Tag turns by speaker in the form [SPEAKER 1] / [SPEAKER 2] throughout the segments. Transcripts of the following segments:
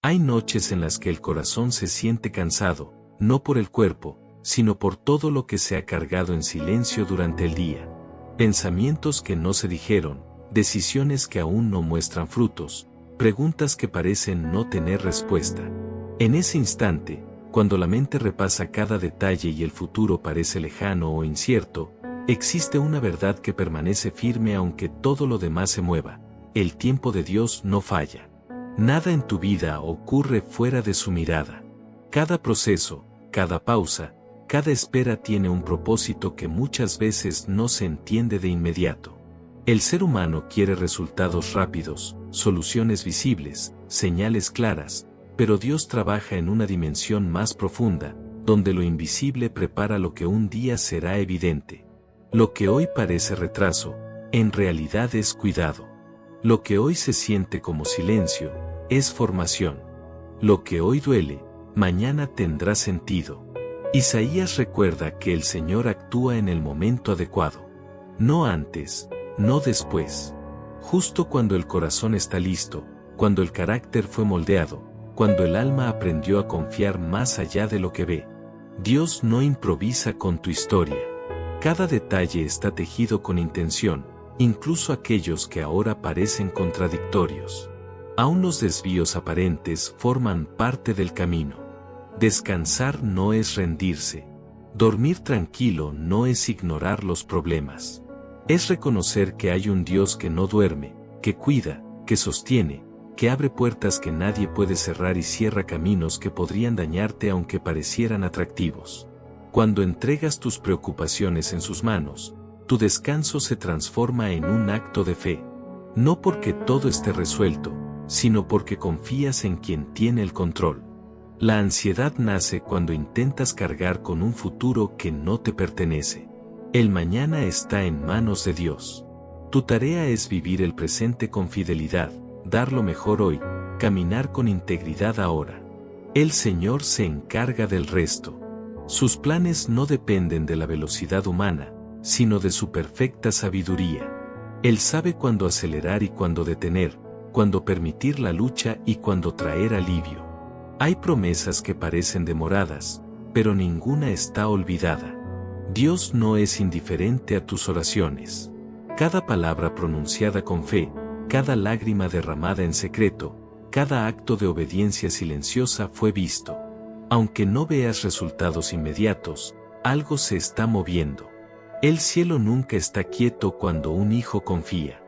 [SPEAKER 1] Hay noches en las que el corazón se siente cansado, no por el cuerpo, sino por todo lo que se ha cargado en silencio durante el día. Pensamientos que no se dijeron, decisiones que aún no muestran frutos, preguntas que parecen no tener respuesta. En ese instante, cuando la mente repasa cada detalle y el futuro parece lejano o incierto, existe una verdad que permanece firme aunque todo lo demás se mueva: el tiempo de Dios no falla. Nada en tu vida ocurre fuera de su mirada. Cada proceso, cada pausa, cada espera tiene un propósito que muchas veces no se entiende de inmediato. El ser humano quiere resultados rápidos, soluciones visibles, señales claras, pero Dios trabaja en una dimensión más profunda, donde lo invisible prepara lo que un día será evidente. Lo que hoy parece retraso, en realidad es cuidado. Lo que hoy se siente como silencio, es formación. Lo que hoy duele, mañana tendrá sentido. Isaías recuerda que el Señor actúa en el momento adecuado. No antes, no después. Justo cuando el corazón está listo, cuando el carácter fue moldeado, cuando el alma aprendió a confiar más allá de lo que ve. Dios no improvisa con tu historia. Cada detalle está tejido con intención, incluso aquellos que ahora parecen contradictorios. Aún los desvíos aparentes forman parte del camino. Descansar no es rendirse. Dormir tranquilo no es ignorar los problemas. Es reconocer que hay un Dios que no duerme, que cuida, que sostiene, que abre puertas que nadie puede cerrar y cierra caminos que podrían dañarte aunque parecieran atractivos. Cuando entregas tus preocupaciones en sus manos, tu descanso se transforma en un acto de fe. No porque todo esté resuelto, sino porque confías en quien tiene el control. La ansiedad nace cuando intentas cargar con un futuro que no te pertenece. El mañana está en manos de Dios. Tu tarea es vivir el presente con fidelidad, dar lo mejor hoy, caminar con integridad ahora. El Señor se encarga del resto. Sus planes no dependen de la velocidad humana, sino de su perfecta sabiduría. Él sabe cuándo acelerar y cuándo detener, cuándo permitir la lucha y cuándo traer alivio. Hay promesas que parecen demoradas, pero ninguna está olvidada. Dios no es indiferente a tus oraciones. Cada palabra pronunciada con fe, cada lágrima derramada en secreto, cada acto de obediencia silenciosa fue visto. Aunque no veas resultados inmediatos, algo se está moviendo. El cielo nunca está quieto cuando un hijo confía.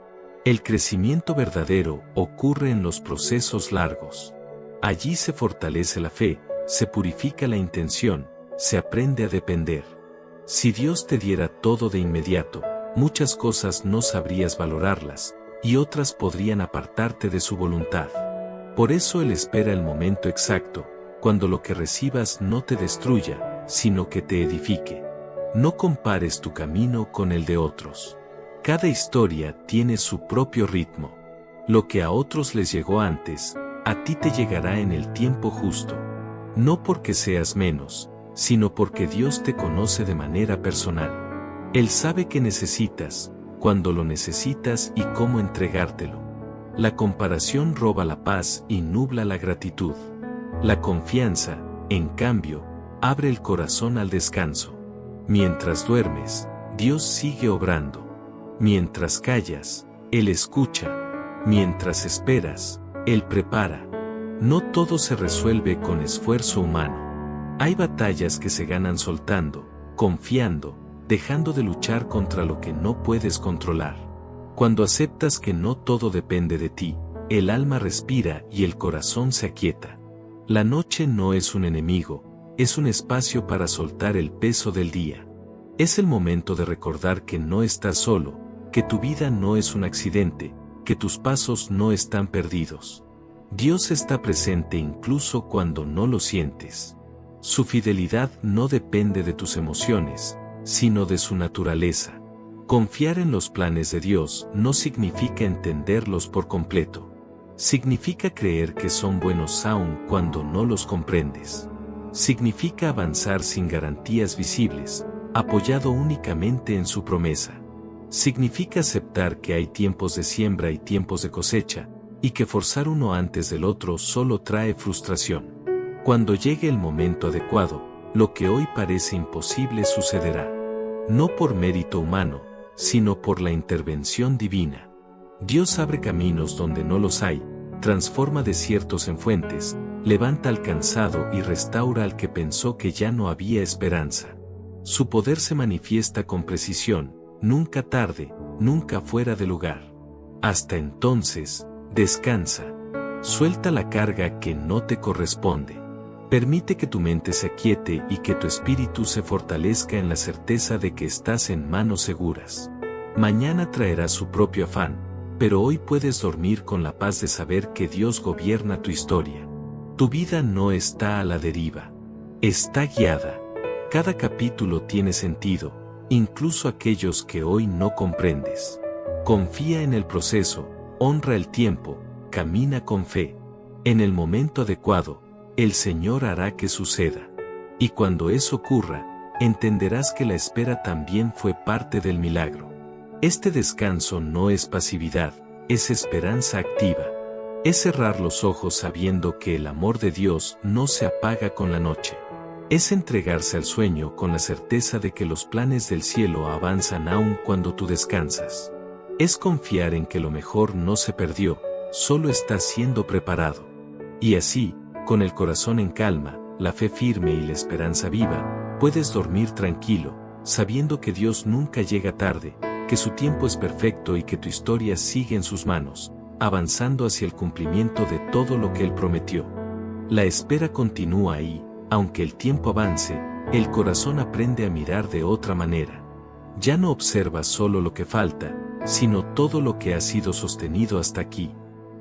[SPEAKER 1] El crecimiento verdadero ocurre en los procesos largos. Allí se fortalece la fe, se purifica la intención, se aprende a depender. Si Dios te diera todo de inmediato, muchas cosas no sabrías valorarlas, y otras podrían apartarte de su voluntad. Por eso Él espera el momento exacto, cuando lo que recibas no te destruya, sino que te edifique. No compares tu camino con el de otros. Cada historia tiene su propio ritmo. Lo que a otros les llegó antes, a ti te llegará en el tiempo justo. No porque seas menos, sino porque Dios te conoce de manera personal. Él sabe qué necesitas, cuándo lo necesitas y cómo entregártelo. La comparación roba la paz y nubla la gratitud. La confianza, en cambio, abre el corazón al descanso. Mientras duermes, Dios sigue obrando. Mientras callas, Él escucha. Mientras esperas, Él prepara. No todo se resuelve con esfuerzo humano. Hay batallas que se ganan soltando, confiando, dejando de luchar contra lo que no puedes controlar. Cuando aceptas que no todo depende de ti, el alma respira y el corazón se aquieta. La noche no es un enemigo, es un espacio para soltar el peso del día. Es el momento de recordar que no estás solo, que tu vida no es un accidente, que tus pasos no están perdidos. Dios está presente incluso cuando no lo sientes. Su fidelidad no depende de tus emociones, sino de su naturaleza. Confiar en los planes de Dios no significa entenderlos por completo. Significa creer que son buenos aun cuando no los comprendes. Significa avanzar sin garantías visibles, apoyado únicamente en su promesa. Significa aceptar que hay tiempos de siembra y tiempos de cosecha, y que forzar uno antes del otro solo trae frustración. Cuando llegue el momento adecuado, lo que hoy parece imposible sucederá. No por mérito humano, sino por la intervención divina. Dios abre caminos donde no los hay, transforma desiertos en fuentes, levanta al cansado y restaura al que pensó que ya no había esperanza. Su poder se manifiesta con precisión, nunca tarde, nunca fuera de lugar. Hasta entonces, descansa. Suelta la carga que no te corresponde. Permite que tu mente se aquiete y que tu espíritu se fortalezca en la certeza de que estás en manos seguras. Mañana traerá su propio afán, pero hoy puedes dormir con la paz de saber que Dios gobierna tu historia. Tu vida no está a la deriva. Está guiada. Cada capítulo tiene sentido, incluso aquellos que hoy no comprendes. Confía en el proceso, honra el tiempo, camina con fe. En el momento adecuado, el Señor hará que suceda. Y cuando eso ocurra, entenderás que la espera también fue parte del milagro. Este descanso no es pasividad, es esperanza activa. Es cerrar los ojos sabiendo que el amor de Dios no se apaga con la noche. Es entregarse al sueño con la certeza de que los planes del cielo avanzan aun cuando tú descansas. Es confiar en que lo mejor no se perdió, solo está siendo preparado. Y así, con el corazón en calma, la fe firme y la esperanza viva, puedes dormir tranquilo, sabiendo que Dios nunca llega tarde, que su tiempo es perfecto y que tu historia sigue en sus manos, avanzando hacia el cumplimiento de todo lo que Él prometió. La espera continúa y, aunque el tiempo avance, el corazón aprende a mirar de otra manera. Ya no observa solo lo que falta, sino todo lo que ha sido sostenido hasta aquí.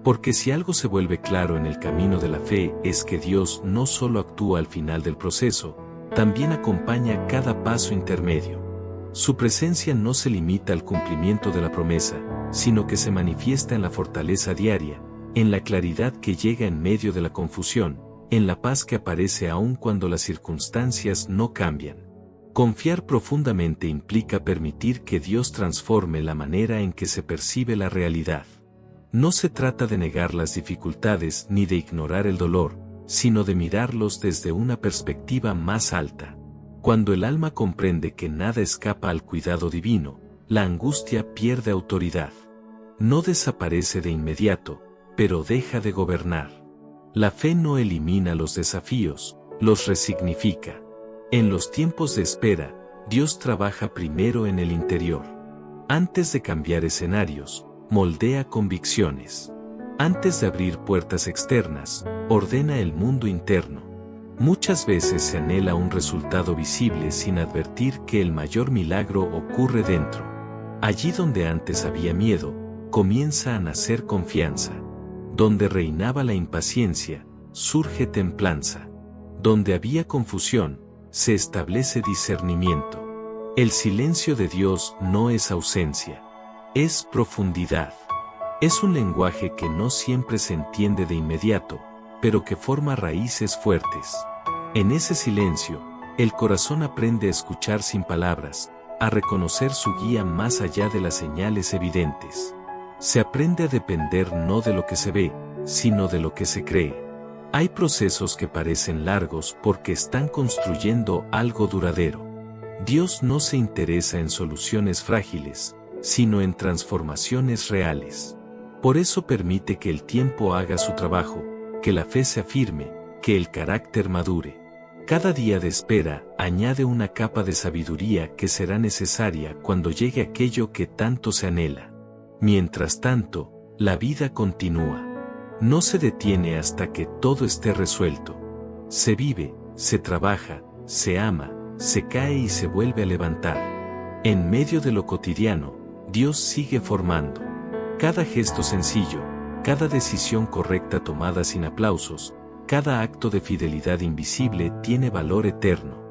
[SPEAKER 1] Porque si algo se vuelve claro en el camino de la fe es que Dios no solo actúa al final del proceso, también acompaña cada paso intermedio. Su presencia no se limita al cumplimiento de la promesa, sino que se manifiesta en la fortaleza diaria, en la claridad que llega en medio de la confusión, en la paz que aparece aun cuando las circunstancias no cambian. Confiar profundamente implica permitir que Dios transforme la manera en que se percibe la realidad. No se trata de negar las dificultades ni de ignorar el dolor, sino de mirarlos desde una perspectiva más alta. Cuando el alma comprende que nada escapa al cuidado divino, la angustia pierde autoridad. No desaparece de inmediato, pero deja de gobernar. La fe no elimina los desafíos, los resignifica. En los tiempos de espera, Dios trabaja primero en el interior. Antes de cambiar escenarios, moldea convicciones. Antes de abrir puertas externas, ordena el mundo interno. Muchas veces se anhela un resultado visible sin advertir que el mayor milagro ocurre dentro. Allí donde antes había miedo, comienza a nacer confianza. Donde reinaba la impaciencia, surge templanza. Donde había confusión, se establece discernimiento. El silencio de Dios no es ausencia, es profundidad. Es un lenguaje que no siempre se entiende de inmediato, pero que forma raíces fuertes. En ese silencio, el corazón aprende a escuchar sin palabras, a reconocer su guía más allá de las señales evidentes. Se aprende a depender no de lo que se ve, sino de lo que se cree. Hay procesos que parecen largos porque están construyendo algo duradero. Dios no se interesa en soluciones frágiles, sino en transformaciones reales. Por eso permite que el tiempo haga su trabajo, que la fe se afirme, que el carácter madure. Cada día de espera añade una capa de sabiduría que será necesaria cuando llegue aquello que tanto se anhela. Mientras tanto, la vida continúa. No se detiene hasta que todo esté resuelto. Se vive, se trabaja, se ama, se cae y se vuelve a levantar. En medio de lo cotidiano, Dios sigue formando. Cada gesto sencillo, cada decisión correcta tomada sin aplausos, cada acto de fidelidad invisible tiene valor eterno.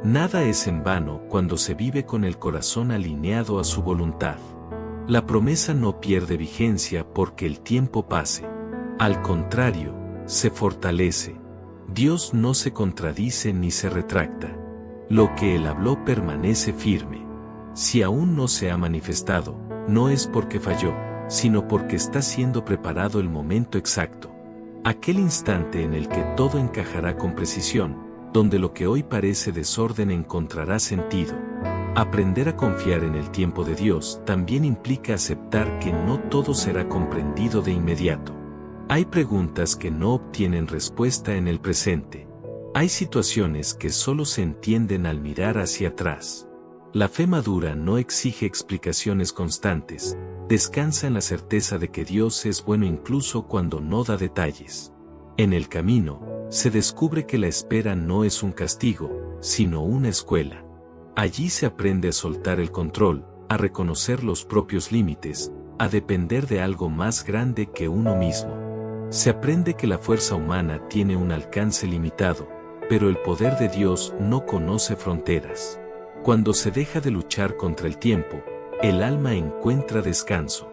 [SPEAKER 1] Nada es en vano cuando se vive con el corazón alineado a su voluntad. La promesa no pierde vigencia porque el tiempo pase. Al contrario, se fortalece. Dios no se contradice ni se retracta. Lo que Él habló permanece firme. Si aún no se ha manifestado, no es porque falló, sino porque está siendo preparado el momento exacto. Aquel instante en el que todo encajará con precisión, donde lo que hoy parece desorden encontrará sentido. Aprender a confiar en el tiempo de Dios también implica aceptar que no todo será comprendido de inmediato. Hay preguntas que no obtienen respuesta en el presente. Hay situaciones que solo se entienden al mirar hacia atrás. La fe madura no exige explicaciones constantes, descansa en la certeza de que Dios es bueno incluso cuando no da detalles. En el camino, se descubre que la espera no es un castigo, sino una escuela. Allí se aprende a soltar el control, a reconocer los propios límites, a depender de algo más grande que uno mismo. Se aprende que la fuerza humana tiene un alcance limitado, pero el poder de Dios no conoce fronteras. Cuando se deja de luchar contra el tiempo, el alma encuentra descanso.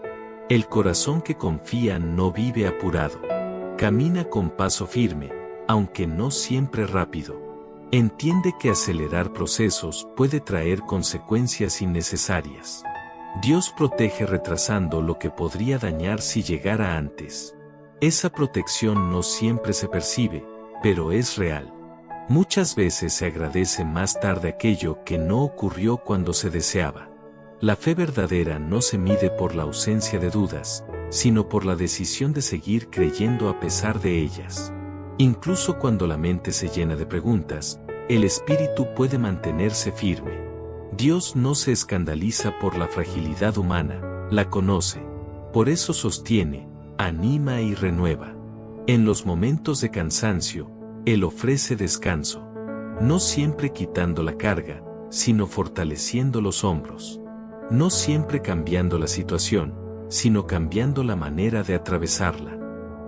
[SPEAKER 1] El corazón que confía no vive apurado. Camina con paso firme, aunque no siempre rápido. Entiende que acelerar procesos puede traer consecuencias innecesarias. Dios protege retrasando lo que podría dañar si llegara antes. Esa protección no siempre se percibe, pero es real. Muchas veces se agradece más tarde aquello que no ocurrió cuando se deseaba. La fe verdadera no se mide por la ausencia de dudas, sino por la decisión de seguir creyendo a pesar de ellas. Incluso cuando la mente se llena de preguntas, el espíritu puede mantenerse firme. Dios no se escandaliza por la fragilidad humana, la conoce. Por eso sostiene, anima y renueva. En los momentos de cansancio, Él ofrece descanso, no siempre quitando la carga, sino fortaleciendo los hombros. No siempre cambiando la situación, sino cambiando la manera de atravesarla.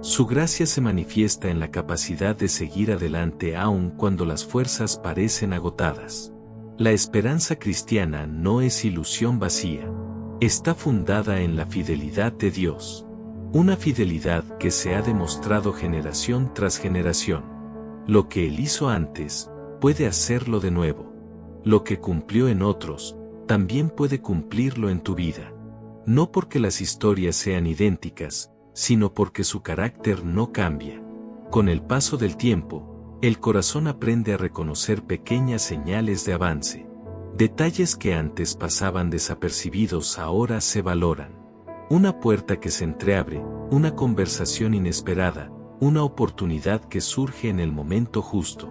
[SPEAKER 1] Su gracia se manifiesta en la capacidad de seguir adelante aun cuando las fuerzas parecen agotadas. La esperanza cristiana no es ilusión vacía. Está fundada en la fidelidad de Dios. Una fidelidad que se ha demostrado generación tras generación. Lo que Él hizo antes, puede hacerlo de nuevo. Lo que cumplió en otros, también puede cumplirlo en tu vida. No porque las historias sean idénticas, sino porque su carácter no cambia. Con el paso del tiempo, el corazón aprende a reconocer pequeñas señales de avance. Detalles que antes pasaban desapercibidos ahora se valoran. Una puerta que se entreabre, una conversación inesperada, una oportunidad que surge en el momento justo.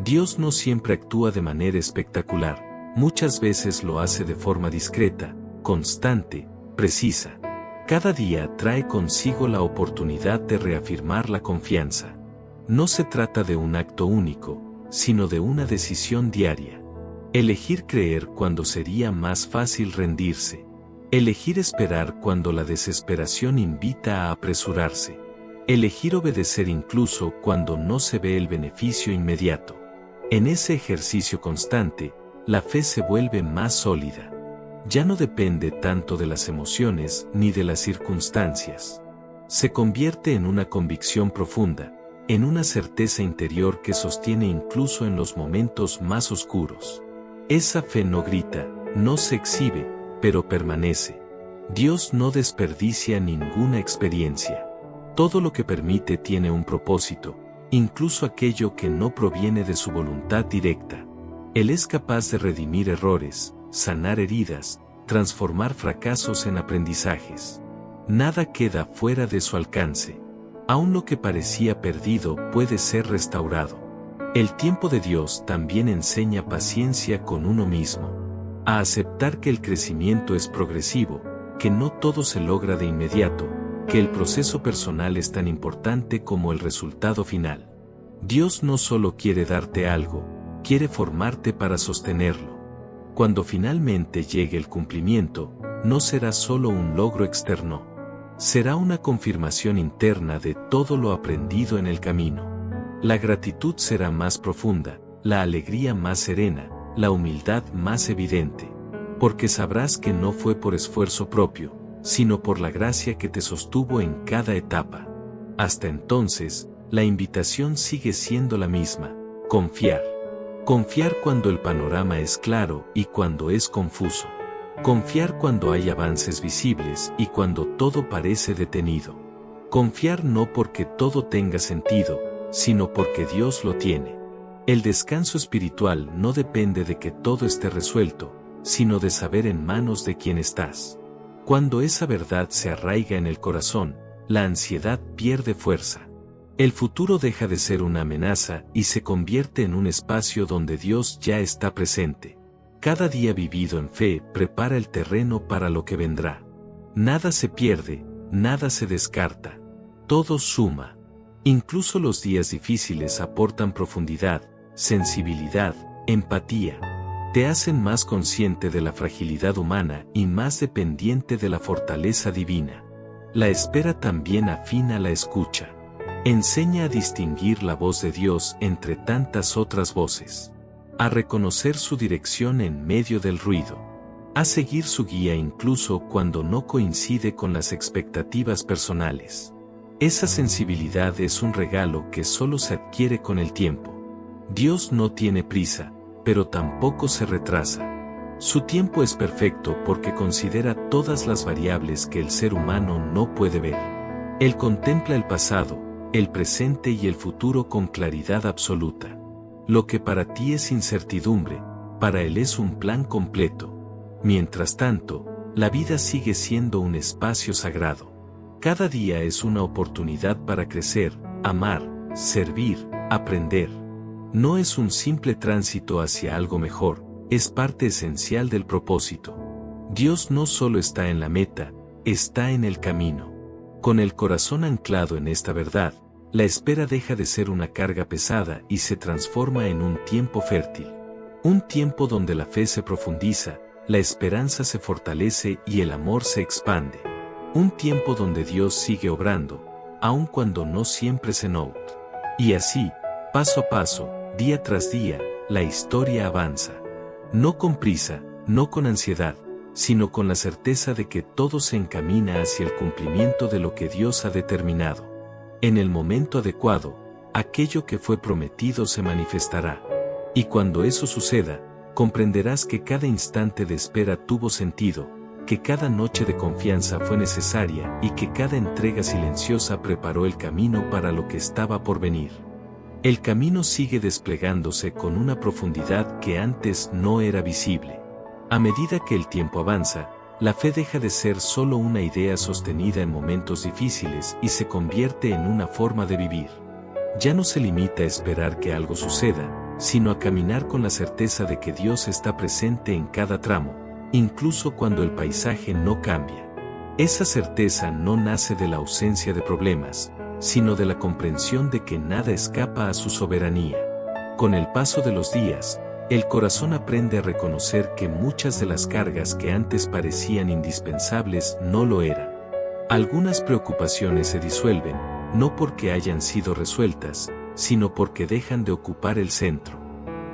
[SPEAKER 1] Dios no siempre actúa de manera espectacular, muchas veces lo hace de forma discreta, constante, precisa. Cada día trae consigo la oportunidad de reafirmar la confianza. No se trata de un acto único, sino de una decisión diaria. Elegir creer cuando sería más fácil rendirse. Elegir esperar cuando la desesperación invita a apresurarse. Elegir obedecer incluso cuando no se ve el beneficio inmediato. En ese ejercicio constante, la fe se vuelve más sólida. Ya no depende tanto de las emociones ni de las circunstancias. Se convierte en una convicción profunda, en una certeza interior que sostiene incluso en los momentos más oscuros. Esa fe no grita, no se exhibe, pero permanece. Dios no desperdicia ninguna experiencia. Todo lo que permite tiene un propósito, incluso aquello que no proviene de su voluntad directa. Él es capaz de redimir errores, sanar heridas, transformar fracasos en aprendizajes. Nada queda fuera de su alcance. Aun lo que parecía perdido puede ser restaurado. El tiempo de Dios también enseña paciencia con uno mismo. A aceptar que el crecimiento es progresivo, que no todo se logra de inmediato, que el proceso personal es tan importante como el resultado final. Dios no solo quiere darte algo, quiere formarte para sostenerlo. Cuando finalmente llegue el cumplimiento, no será solo un logro externo. Será una confirmación interna de todo lo aprendido en el camino. La gratitud será más profunda, la alegría más serena, la humildad más evidente. Porque sabrás que no fue por esfuerzo propio, sino por la gracia que te sostuvo en cada etapa. Hasta entonces, la invitación sigue siendo la misma: confiar. Confiar cuando el panorama es claro y cuando es confuso. Confiar cuando hay avances visibles y cuando todo parece detenido. Confiar no porque todo tenga sentido, sino porque Dios lo tiene. El descanso espiritual no depende de que todo esté resuelto, sino de saber en manos de quién estás. Cuando esa verdad se arraiga en el corazón, la ansiedad pierde fuerza. El futuro deja de ser una amenaza y se convierte en un espacio donde Dios ya está presente. Cada día vivido en fe prepara el terreno para lo que vendrá. Nada se pierde, nada se descarta. Todo suma. Incluso los días difíciles aportan profundidad, sensibilidad, empatía. Te hacen más consciente de la fragilidad humana y más dependiente de la fortaleza divina. La espera también afina la escucha. Enseña a distinguir la voz de Dios entre tantas otras voces. A reconocer su dirección en medio del ruido. A seguir su guía incluso cuando no coincide con las expectativas personales. Esa sensibilidad es un regalo que solo se adquiere con el tiempo. Dios no tiene prisa, pero tampoco se retrasa. Su tiempo es perfecto porque considera todas las variables que el ser humano no puede ver. Él contempla el pasado, el presente y el futuro con claridad absoluta. Lo que para ti es incertidumbre, para Él es un plan completo. Mientras tanto, la vida sigue siendo un espacio sagrado. Cada día es una oportunidad para crecer, amar, servir, aprender. No es un simple tránsito hacia algo mejor, es parte esencial del propósito. Dios no solo está en la meta, está en el camino. Con el corazón anclado en esta verdad, la espera deja de ser una carga pesada y se transforma en un tiempo fértil. Un tiempo donde la fe se profundiza, la esperanza se fortalece y el amor se expande. Un tiempo donde Dios sigue obrando, aun cuando no siempre se nota. Y así, paso a paso, día tras día, la historia avanza. No con prisa, no con ansiedad, sino con la certeza de que todo se encamina hacia el cumplimiento de lo que Dios ha determinado. En el momento adecuado, aquello que fue prometido se manifestará. Y cuando eso suceda, comprenderás que cada instante de espera tuvo sentido, que cada noche de confianza fue necesaria y que cada entrega silenciosa preparó el camino para lo que estaba por venir. El camino sigue desplegándose con una profundidad que antes no era visible. A medida que el tiempo avanza, la fe deja de ser solo una idea sostenida en momentos difíciles y se convierte en una forma de vivir. Ya no se limita a esperar que algo suceda, sino a caminar con la certeza de que Dios está presente en cada tramo, incluso cuando el paisaje no cambia. Esa certeza no nace de la ausencia de problemas, sino de la comprensión de que nada escapa a su soberanía. Con el paso de los días, el corazón aprende a reconocer que muchas de las cargas que antes parecían indispensables no lo eran. Algunas preocupaciones se disuelven, no porque hayan sido resueltas, sino porque dejan de ocupar el centro.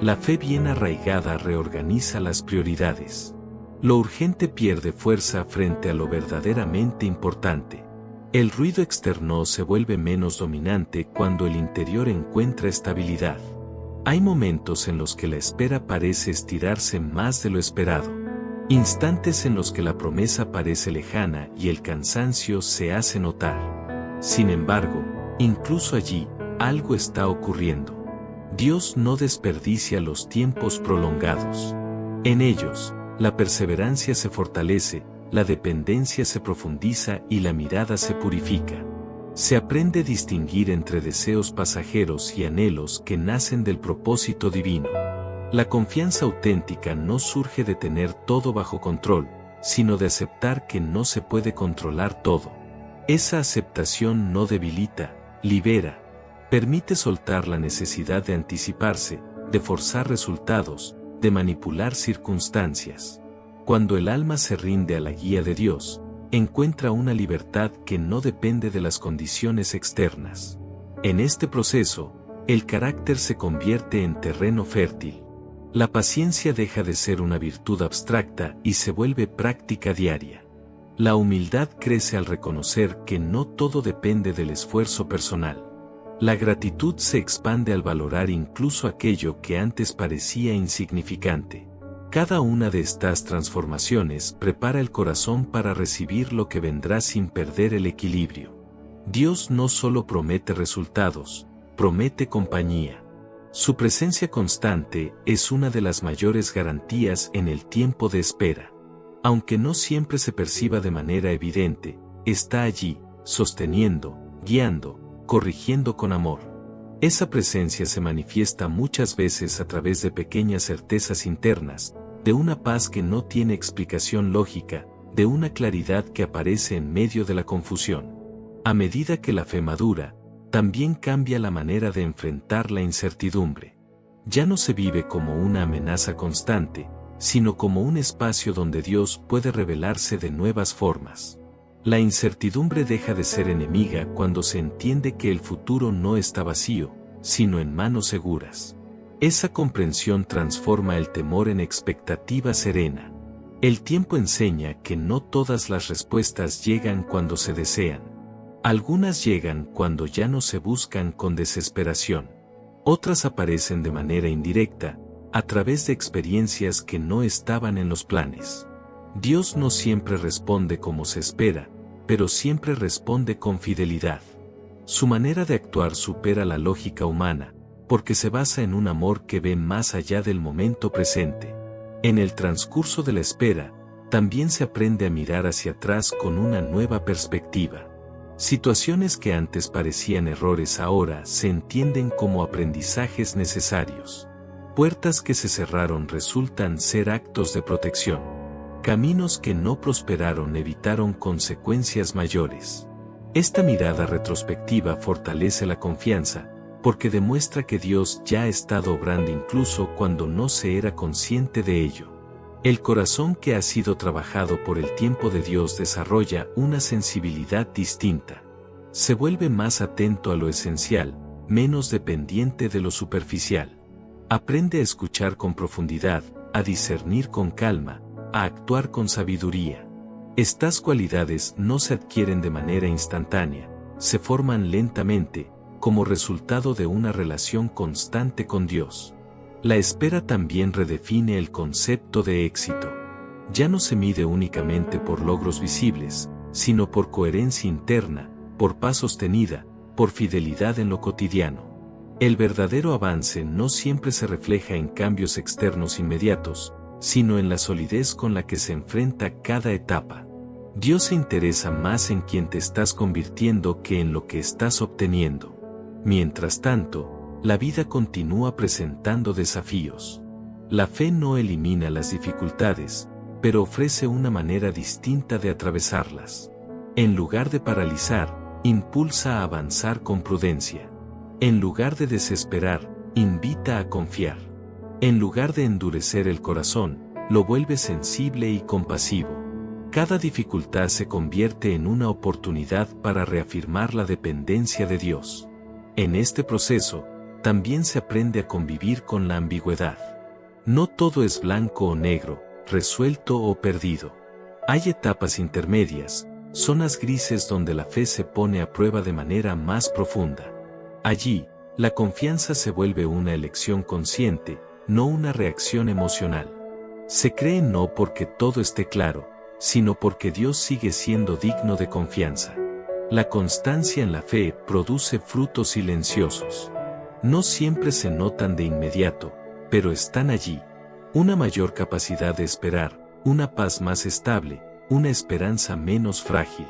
[SPEAKER 1] La fe bien arraigada reorganiza las prioridades. Lo urgente pierde fuerza frente a lo verdaderamente importante. El ruido externo se vuelve menos dominante cuando el interior encuentra estabilidad. Hay momentos en los que la espera parece estirarse más de lo esperado. Instantes en los que la promesa parece lejana y el cansancio se hace notar. Sin embargo, incluso allí, algo está ocurriendo. Dios no desperdicia los tiempos prolongados. En ellos, la perseverancia se fortalece, la dependencia se profundiza y la mirada se purifica. Se aprende a distinguir entre deseos pasajeros y anhelos que nacen del propósito divino. La confianza auténtica no surge de tener todo bajo control, sino de aceptar que no se puede controlar todo. Esa aceptación no debilita, libera. Permite soltar la necesidad de anticiparse, de forzar resultados, de manipular circunstancias. Cuando el alma se rinde a la guía de Dios, encuentra una libertad que no depende de las condiciones externas. En este proceso, el carácter se convierte en terreno fértil. La paciencia deja de ser una virtud abstracta y se vuelve práctica diaria. La humildad crece al reconocer que no todo depende del esfuerzo personal. La gratitud se expande al valorar incluso aquello que antes parecía insignificante. Cada una de estas transformaciones prepara el corazón para recibir lo que vendrá sin perder el equilibrio. Dios no solo promete resultados, promete compañía. Su presencia constante es una de las mayores garantías en el tiempo de espera. Aunque no siempre se perciba de manera evidente, está allí, sosteniendo, guiando, corrigiendo con amor. Esa presencia se manifiesta muchas veces a través de pequeñas certezas internas, de una paz que no tiene explicación lógica, de una claridad que aparece en medio de la confusión. A medida que la fe madura, también cambia la manera de enfrentar la incertidumbre. Ya no se vive como una amenaza constante, sino como un espacio donde Dios puede revelarse de nuevas formas. La incertidumbre deja de ser enemiga cuando se entiende que el futuro no está vacío, sino en manos seguras. Esa comprensión transforma el temor en expectativa serena. El tiempo enseña que no todas las respuestas llegan cuando se desean. Algunas llegan cuando ya no se buscan con desesperación. Otras aparecen de manera indirecta, a través de experiencias que no estaban en los planes. Dios no siempre responde como se espera, pero siempre responde con fidelidad. Su manera de actuar supera la lógica humana, porque se basa en un amor que ve más allá del momento presente. En el transcurso de la espera, también se aprende a mirar hacia atrás con una nueva perspectiva. Situaciones que antes parecían errores ahora se entienden como aprendizajes necesarios. Puertas que se cerraron resultan ser actos de protección. Caminos que no prosperaron evitaron consecuencias mayores. Esta mirada retrospectiva fortalece la confianza, porque demuestra que Dios ya ha estado obrando incluso cuando no se era consciente de ello. El corazón que ha sido trabajado por el tiempo de Dios desarrolla una sensibilidad distinta. Se vuelve más atento a lo esencial, menos dependiente de lo superficial. Aprende a escuchar con profundidad, a discernir con calma, a actuar con sabiduría. Estas cualidades no se adquieren de manera instantánea, se forman lentamente, como resultado de una relación constante con Dios. La espera también redefine el concepto de éxito. Ya no se mide únicamente por logros visibles, sino por coherencia interna, por paz sostenida, por fidelidad en lo cotidiano. El verdadero avance no siempre se refleja en cambios externos inmediatos, sino en la solidez con la que se enfrenta cada etapa. Dios se interesa más en quien te estás convirtiendo que en lo que estás obteniendo. Mientras tanto, la vida continúa presentando desafíos. La fe no elimina las dificultades, pero ofrece una manera distinta de atravesarlas. En lugar de paralizar, impulsa a avanzar con prudencia. En lugar de desesperar, invita a confiar. En lugar de endurecer el corazón, lo vuelve sensible y compasivo. Cada dificultad se convierte en una oportunidad para reafirmar la dependencia de Dios. En este proceso, también se aprende a convivir con la ambigüedad. No todo es blanco o negro, resuelto o perdido. Hay etapas intermedias, zonas grises donde la fe se pone a prueba de manera más profunda. Allí, la confianza se vuelve una elección consciente, no una reacción emocional. Se cree no porque todo esté claro, sino porque Dios sigue siendo digno de confianza. La constancia en la fe produce frutos silenciosos. No siempre se notan de inmediato, pero están allí. Una mayor capacidad de esperar, una paz más estable, una esperanza menos frágil.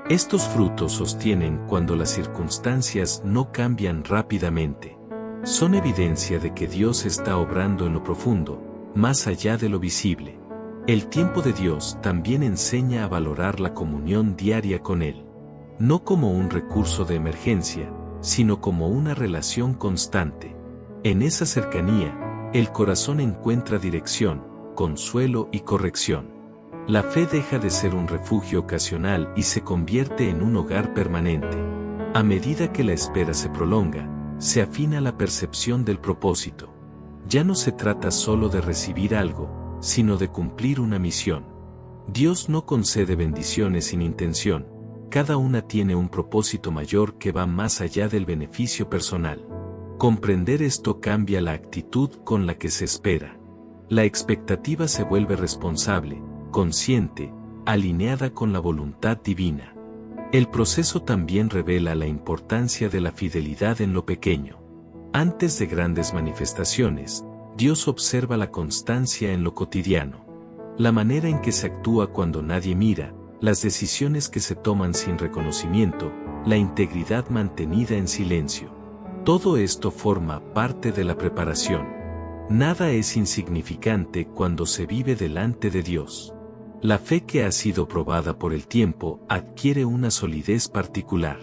[SPEAKER 1] Estos frutos sostienen cuando las circunstancias no cambian rápidamente. Son evidencia de que Dios está obrando en lo profundo, más allá de lo visible. El tiempo de Dios también enseña a valorar la comunión diaria con Él. No como un recurso de emergencia, sino como una relación constante. En esa cercanía, el corazón encuentra dirección, consuelo y corrección. La fe deja de ser un refugio ocasional y se convierte en un hogar permanente. A medida que la espera se prolonga, se afina la percepción del propósito. Ya no se trata solo de recibir algo, sino de cumplir una misión. Dios no concede bendiciones sin intención, cada una tiene un propósito mayor que va más allá del beneficio personal. Comprender esto cambia la actitud con la que se espera. La expectativa se vuelve responsable, consciente, alineada con la voluntad divina. El proceso también revela la importancia de la fidelidad en lo pequeño. Antes de grandes manifestaciones, Dios observa la constancia en lo cotidiano. La manera en que se actúa cuando nadie mira, las decisiones que se toman sin reconocimiento, la integridad mantenida en silencio. Todo esto forma parte de la preparación. Nada es insignificante cuando se vive delante de Dios. La fe que ha sido probada por el tiempo adquiere una solidez particular.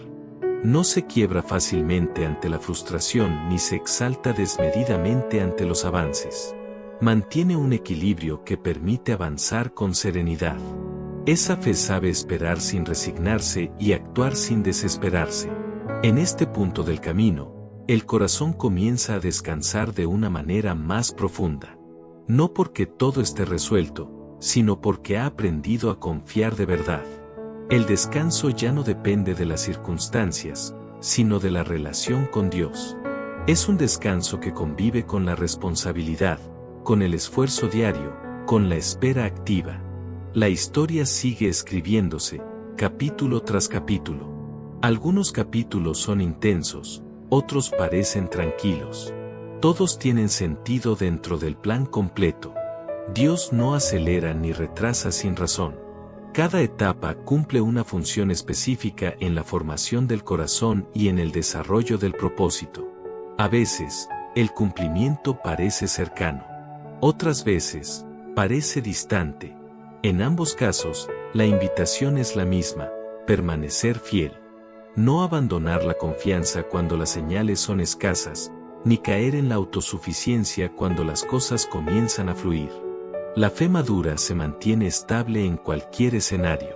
[SPEAKER 1] No se quiebra fácilmente ante la frustración ni se exalta desmedidamente ante los avances. Mantiene un equilibrio que permite avanzar con serenidad. Esa fe sabe esperar sin resignarse y actuar sin desesperarse. En este punto del camino, el corazón comienza a descansar de una manera más profunda. No porque todo esté resuelto, sino porque ha aprendido a confiar de verdad. El descanso ya no depende de las circunstancias, sino de la relación con Dios. Es un descanso que convive con la responsabilidad, con el esfuerzo diario, con la espera activa. La historia sigue escribiéndose, capítulo tras capítulo. Algunos capítulos son intensos, otros parecen tranquilos. Todos tienen sentido dentro del plan completo. Dios no acelera ni retrasa sin razón. Cada etapa cumple una función específica en la formación del corazón y en el desarrollo del propósito. A veces, el cumplimiento parece cercano. Otras veces, parece distante. En ambos casos, la invitación es la misma: permanecer fiel. No abandonar la confianza cuando las señales son escasas, ni caer en la autosuficiencia cuando las cosas comienzan a fluir. La fe madura se mantiene estable en cualquier escenario.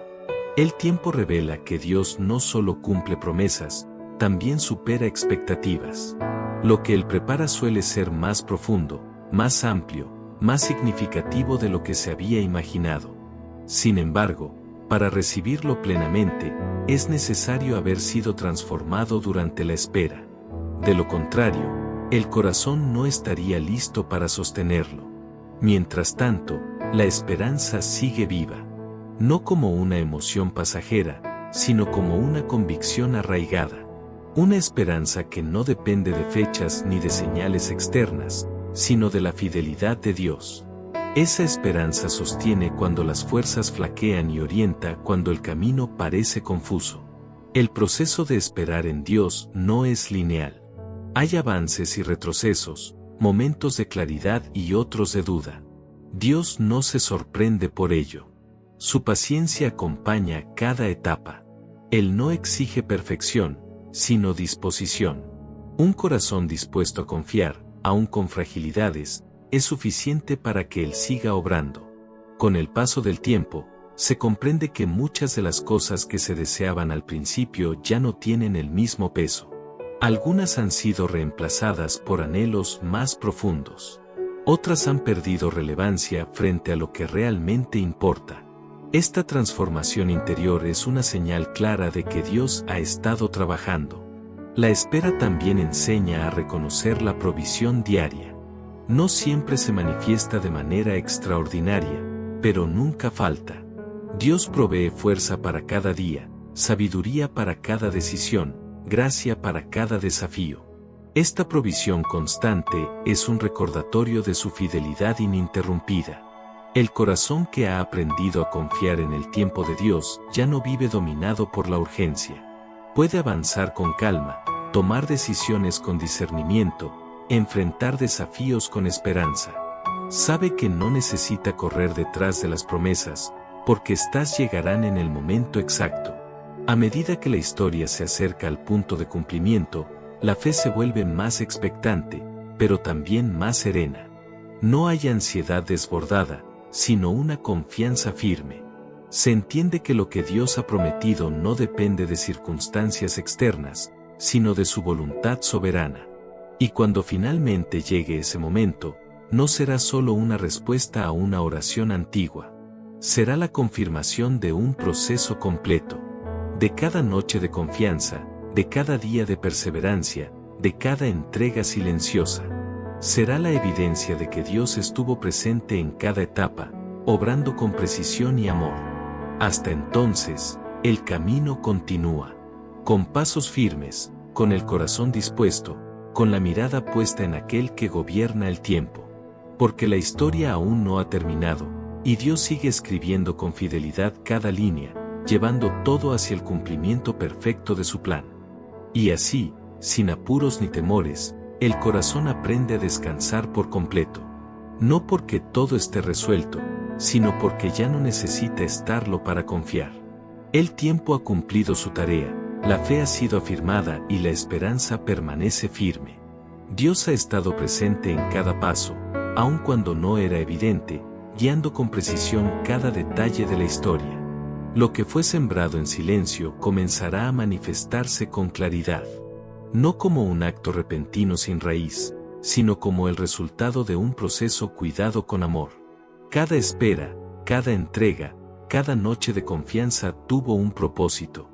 [SPEAKER 1] El tiempo revela que Dios no solo cumple promesas, también supera expectativas. Lo que Él prepara suele ser más profundo, más amplio, más significativo de lo que se había imaginado. Sin embargo, para recibirlo plenamente, es necesario haber sido transformado durante la espera. De lo contrario, el corazón no estaría listo para sostenerlo. Mientras tanto, la esperanza sigue viva. No como una emoción pasajera, sino como una convicción arraigada. Una esperanza que no depende de fechas ni de señales externas, sino de la fidelidad de Dios. Esa esperanza sostiene cuando las fuerzas flaquean y orienta cuando el camino parece confuso. El proceso de esperar en Dios no es lineal. Hay avances y retrocesos, momentos de claridad y otros de duda. Dios no se sorprende por ello. Su paciencia acompaña cada etapa. Él no exige perfección, sino disposición. Un corazón dispuesto a confiar, aun con fragilidades, es suficiente para que Él siga obrando. Con el paso del tiempo, se comprende que muchas de las cosas que se deseaban al principio ya no tienen el mismo peso. Algunas han sido reemplazadas por anhelos más profundos. Otras han perdido relevancia frente a lo que realmente importa. Esta transformación interior es una señal clara de que Dios ha estado trabajando. La espera también enseña a reconocer la provisión diaria. No siempre se manifiesta de manera extraordinaria, pero nunca falta. Dios provee fuerza para cada día, sabiduría para cada decisión, gracia para cada desafío. Esta provisión constante es un recordatorio de su fidelidad ininterrumpida. El corazón que ha aprendido a confiar en el tiempo de Dios ya no vive dominado por la urgencia. Puede avanzar con calma, tomar decisiones con discernimiento, enfrentar desafíos con esperanza. Sabe que no necesita correr detrás de las promesas, porque éstas llegarán en el momento exacto. A medida que la historia se acerca al punto de cumplimiento, la fe se vuelve más expectante, pero también más serena. No hay ansiedad desbordada, sino una confianza firme. Se entiende que lo que Dios ha prometido no depende de circunstancias externas, sino de su voluntad soberana. Y cuando finalmente llegue ese momento, no será solo una respuesta a una oración antigua. Será la confirmación de un proceso completo. De cada noche de confianza, de cada día de perseverancia, de cada entrega silenciosa. será la evidencia de que Dios estuvo presente en cada etapa, obrando con precisión y amor. Hasta entonces, el camino continúa. Con pasos firmes, con el corazón dispuesto, con la mirada puesta en aquel que gobierna el tiempo. Porque la historia aún no ha terminado, y Dios sigue escribiendo con fidelidad cada línea, llevando todo hacia el cumplimiento perfecto de su plan. Y así, sin apuros ni temores, el corazón aprende a descansar por completo. No porque todo esté resuelto, sino porque ya no necesita estarlo para confiar. El tiempo ha cumplido su tarea, la fe ha sido afirmada y la esperanza permanece firme. Dios ha estado presente en cada paso, aun cuando no era evidente, guiando con precisión cada detalle de la historia. Lo que fue sembrado en silencio comenzará a manifestarse con claridad. No como un acto repentino sin raíz, sino como el resultado de un proceso cuidado con amor. Cada espera, cada entrega, cada noche de confianza tuvo un propósito.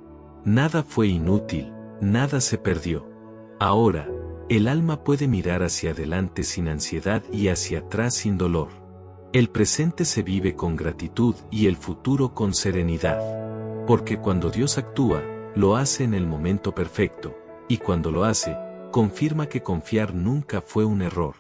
[SPEAKER 1] Nada fue inútil, nada se perdió. Ahora, el alma puede mirar hacia adelante sin ansiedad y hacia atrás sin dolor. El presente se vive con gratitud y el futuro con serenidad. Porque cuando Dios actúa, lo hace en el momento perfecto, y cuando lo hace, confirma que confiar nunca fue un error.